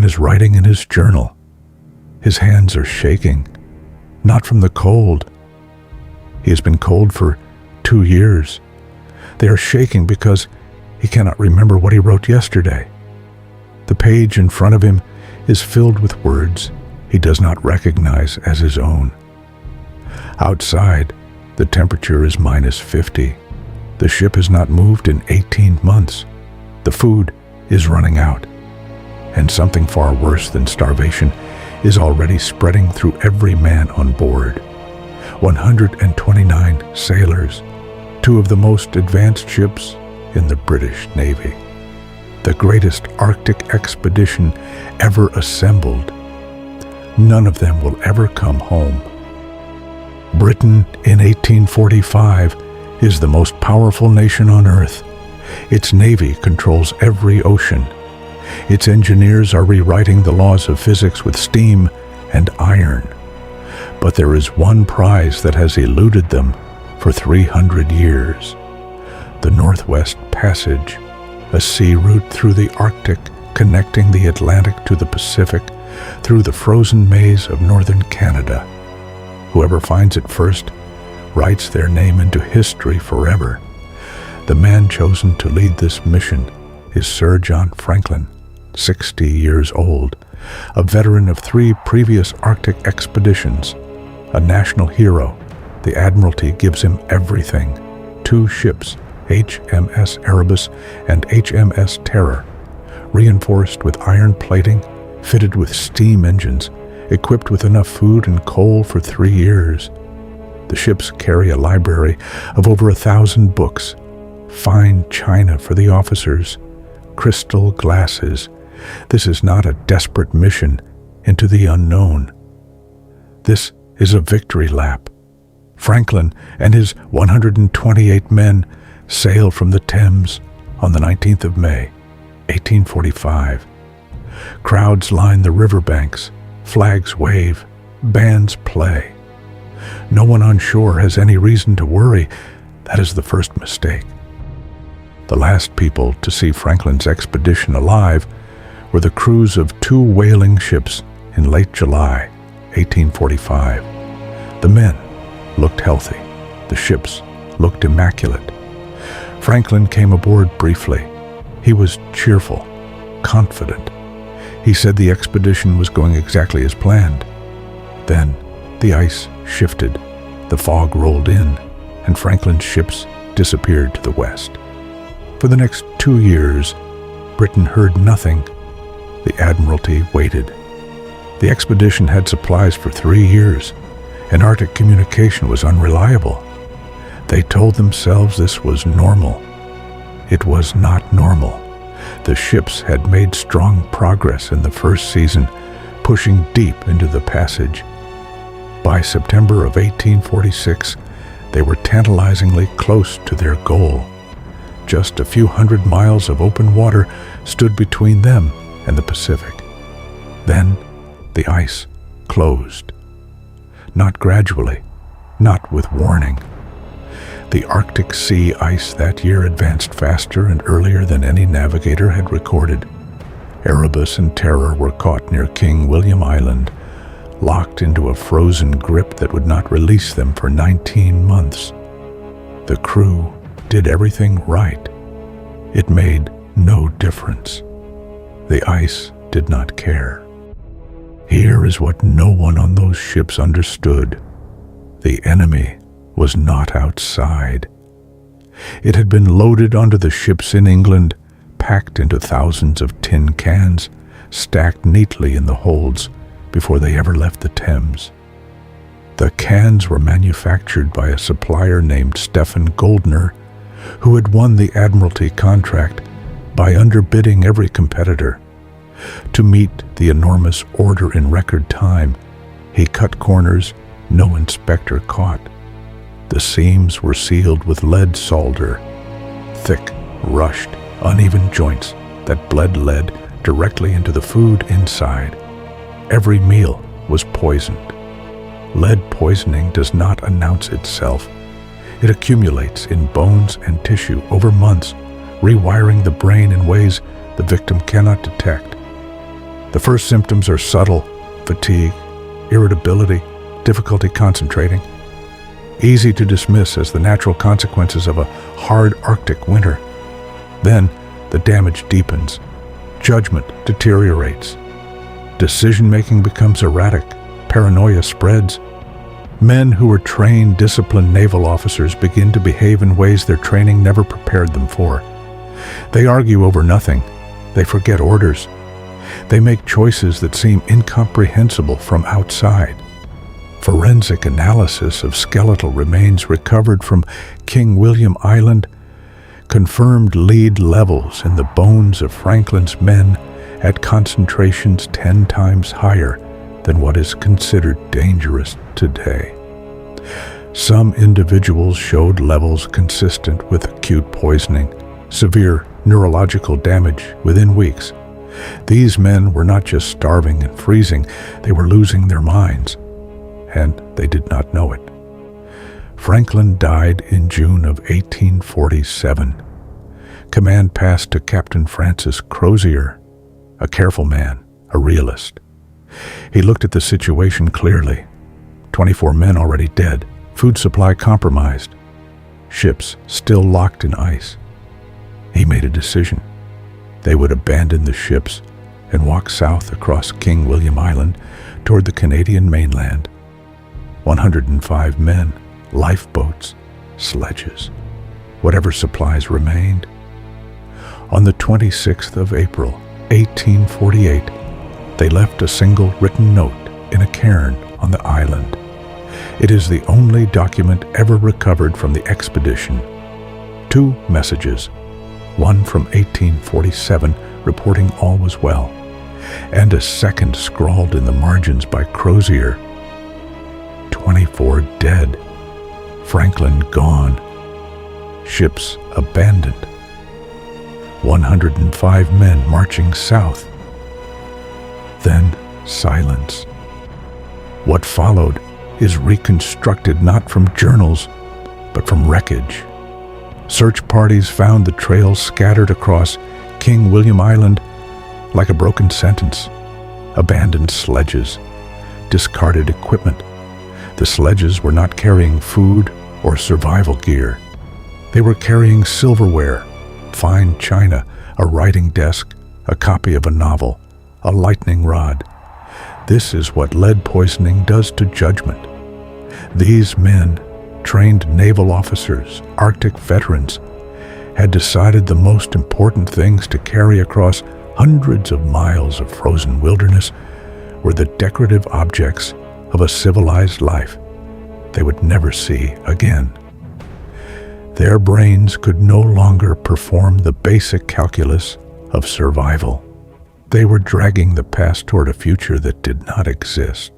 is writing in his journal. His hands are shaking, not from the cold. He has been cold for 2 years. They are shaking because he cannot remember what he wrote yesterday. The page in front of him is filled with words he does not recognize as his own. Outside, the temperature is -50. The ship has not moved in 18 months. The food is running out. And something far worse than starvation is already spreading through every man on board. 129 sailors, 2 of the most advanced ships in the British Navy. The greatest Arctic expedition ever assembled. None of them will ever come home. Britain in 1845 is the most powerful nation on earth. Its navy controls every ocean. Its engineers are rewriting the laws of physics with steam and iron. But there is one prize that has eluded them for 300 years. The Northwest Passage, a sea route through the Arctic connecting the Atlantic to the Pacific through the frozen maze of northern Canada. Whoever finds it first writes their name into history forever. The man chosen to lead this mission is Sir John Franklin, 60 years old, a veteran of 3 previous Arctic expeditions, a national hero. The Admiralty gives him everything: 2 ships, HMS Erebus and HMS Terror, reinforced with iron plating, fitted with steam engines, equipped with enough food and coal for 3 years. The ships carry a library of over 1,000 books, fine china for the officers, crystal glasses. This is not a desperate mission into the unknown. This is a victory lap. Franklin and his 128 men sail from the Thames on the 19th of May, 1845. Crowds line the riverbanks, flags wave, bands play. No one on shore has any reason to worry. That is the first mistake. The last people to see Franklin's expedition alive were the crews of 2 whaling ships in late July, 1845. The men looked healthy. The ships looked immaculate. Franklin came aboard briefly. He was cheerful, confident. He said the expedition was going exactly as planned. Then the ice shifted, the fog rolled in, and Franklin's ships disappeared to the west. For the next 2 years, Britain heard nothing. The Admiralty waited. The expedition had supplies for 3 years, and Arctic communication was unreliable. They told themselves this was normal. It was not normal. The ships had made strong progress in the first season, pushing deep into the passage. By September of 1846, they were tantalizingly close to their goal. Just a few hundred miles of open water stood between them and the Pacific. Then the ice closed. Not gradually, not with warning. The Arctic sea ice that year advanced faster and earlier than any navigator had recorded. Erebus and Terror were caught near King William Island, locked into a frozen grip that would not release them for 19 months. The crew did everything right. It made no difference. The ice did not care. Here is what no one on those ships understood. The enemy was not outside. It had been loaded onto the ships in England, packed into thousands of tin cans, stacked neatly in the holds before they ever left the Thames. The cans were manufactured by a supplier named Stephen Goldner, who had won the Admiralty contract by underbidding every competitor. To meet the enormous order in record time, he cut corners no inspector caught. The seams were sealed with lead solder, thick, rushed, uneven joints that bled lead directly into the food inside. Every meal was poisoned. Lead poisoning does not announce itself. It accumulates in bones and tissue over months, rewiring the brain in ways the victim cannot detect. The first symptoms are subtle: fatigue, irritability, difficulty concentrating, easy to dismiss as the natural consequences of a hard Arctic winter. Then the damage deepens, judgment deteriorates, decision-making becomes erratic, paranoia spreads. Men who were trained, disciplined naval officers begin to behave in ways their training never prepared them for. They argue over nothing. They forget orders. They make choices that seem incomprehensible from outside. Forensic analysis of skeletal remains recovered from King William Island confirmed lead levels in the bones of Franklin's men at concentrations 10 times higher than what is considered dangerous today. Some individuals showed levels consistent with acute poisoning, severe neurological damage within weeks. These men were not just starving and freezing, they were losing their minds, and they did not know it. Franklin died in June of 1847. Command passed to Captain Francis Crozier, a careful man, a realist. He looked at the situation clearly. 24 men already dead, food supply compromised, ships still locked in ice. He made a decision. They would abandon the ships and walk south across King William Island toward the Canadian mainland. 105 men, lifeboats, sledges, whatever supplies remained. On the 26th of April, 1848, they left a single written note in a cairn on the island. It is the only document ever recovered from the expedition. 2 messages, one from 1847 reporting all was well, and a second scrawled in the margins by Crozier. 24 dead, Franklin gone, ships abandoned, 105 men marching south. Then silence. What followed is reconstructed not from journals, but from wreckage. Search parties found the trails scattered across King William Island like a broken sentence. Abandoned sledges, discarded equipment. The sledges were not carrying food or survival gear. They were carrying silverware, fine china, a writing desk, a copy of a novel, a lightning rod. This is what lead poisoning does to judgment. These men, trained naval officers, Arctic veterans, had decided the most important things to carry across hundreds of miles of frozen wilderness were the decorative objects of a civilized life they would never see again. Their brains could no longer perform the basic calculus of survival. They were dragging the past toward a future that did not exist.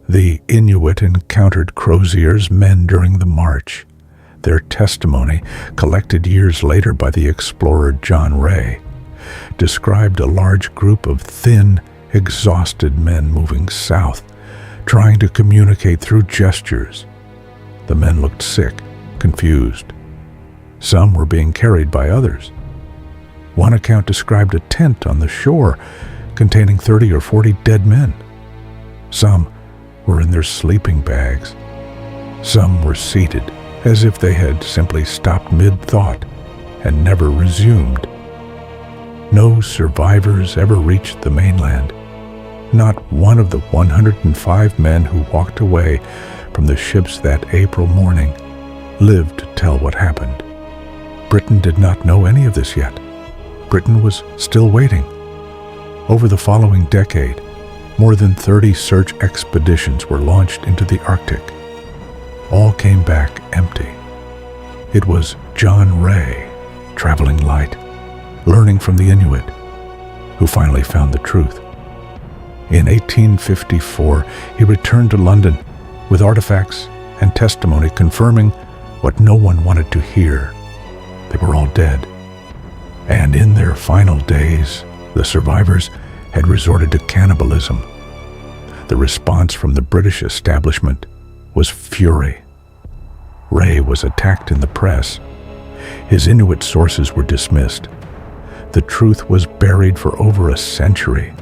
The Inuit encountered Crozier's men during the march. Their testimony, collected years later by the explorer John Ray, described a large group of thin, exhausted men moving south, trying to communicate through gestures. The men looked sick, confused. Some were being carried by others. One account described a tent on the shore containing 30 or 40 dead men. Some were in their sleeping bags. Some were seated as if they had simply stopped mid-thought and never resumed. No survivors ever reached the mainland. Not one of the 105 men who walked away from the ships that April morning lived to tell what happened. Britain did not know any of this yet. Britain was still waiting. Over the following decade, more than 30 search expeditions were launched into the Arctic. All came back empty. It was John Ray, traveling light, learning from the Inuit, who finally found the truth. In 1854, he returned to London with artifacts and testimony confirming what no one wanted to hear. They were all dead. And in their final days, the survivors had resorted to cannibalism. The response from the British establishment was fury. Ray was attacked in the press. His Inuit sources were dismissed. The truth was buried for over a century.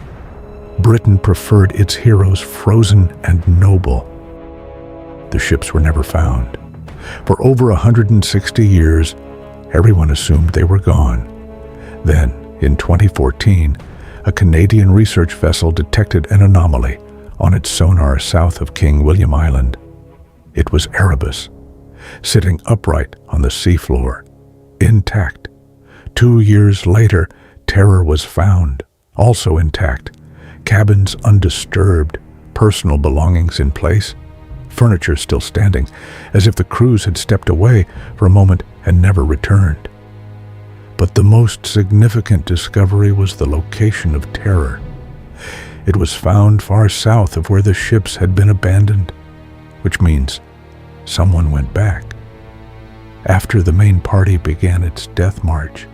Britain preferred its heroes frozen and noble. The ships were never found. For over 160 years, everyone assumed they were gone. Then, in 2014, a Canadian research vessel detected an anomaly on its sonar south of King William Island. It was Erebus, sitting upright on the seafloor, intact. 2 years later, Terror was found, also intact, cabins undisturbed, personal belongings in place, furniture still standing, as if the crews had stepped away for a moment and never returned. But the most significant discovery was the location of Terror. It was found far south of where the ships had been abandoned, which means someone went back. After the main party began its death march,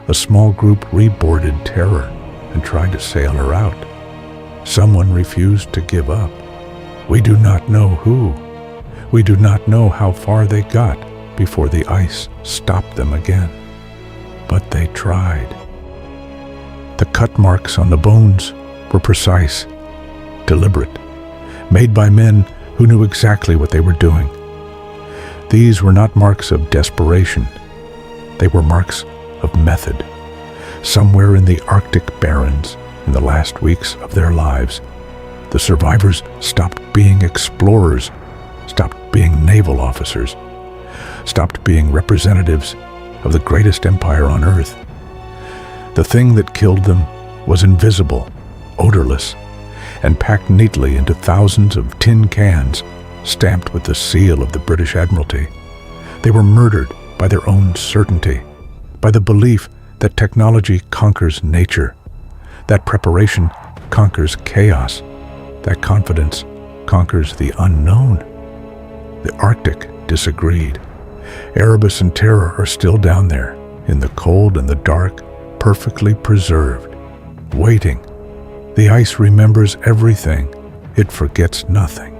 a small group reboarded Terror and tried to sail her out. Someone refused to give up. We do not know who. We do not know how far they got before the ice stopped them again. But they tried. The cut marks on the bones were precise, deliberate, made by men who knew exactly what they were doing. These were not marks of desperation. They were marks of method. Somewhere in the Arctic barrens, in the last weeks of their lives, the survivors stopped being explorers, stopped being naval officers, stopped being representatives of the greatest empire on Earth. The thing that killed them was invisible, odorless, and packed neatly into thousands of tin cans stamped with the seal of the British Admiralty. They were murdered by their own certainty, by the belief that technology conquers nature, that preparation conquers chaos, that confidence conquers the unknown. The Arctic disagreed. Erebus and Terror are still down there, in the cold and the dark, perfectly preserved, waiting. The ice remembers everything. It forgets nothing.